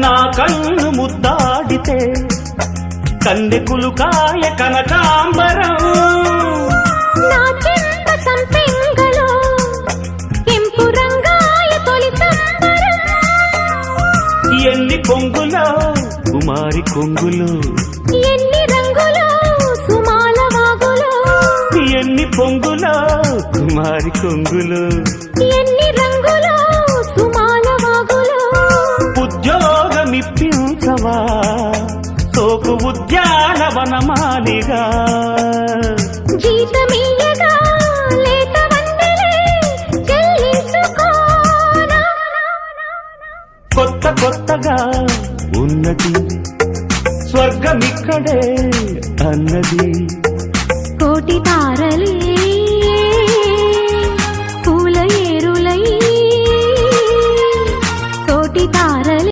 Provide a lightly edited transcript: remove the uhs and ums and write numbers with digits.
నా కన్ను ముద్దాడితే కన్నెకులు కాయ కనకాంబరం నా చెంప సంపెంగలో కెంపు రంగాయ తొలి సంబరం ఎన్ని కొంగులో కుమారి కొంగులు ఎన్ని రంగులో సుమాల వాగులో ఎన్ని పొంగులో కుమారి కొంగులు ఎన్ని రంగులో సుమాల వాగులో ఉద్యోగమిప్పించవా సోకు ఉద్యానవనమాలిగా జీతమీయగా లేత వందలే చెల్లించుకోనా కొత్త కొత్తగా ఉన్నది స్వర్గమిక్కడే అన్నది కోటి తారలే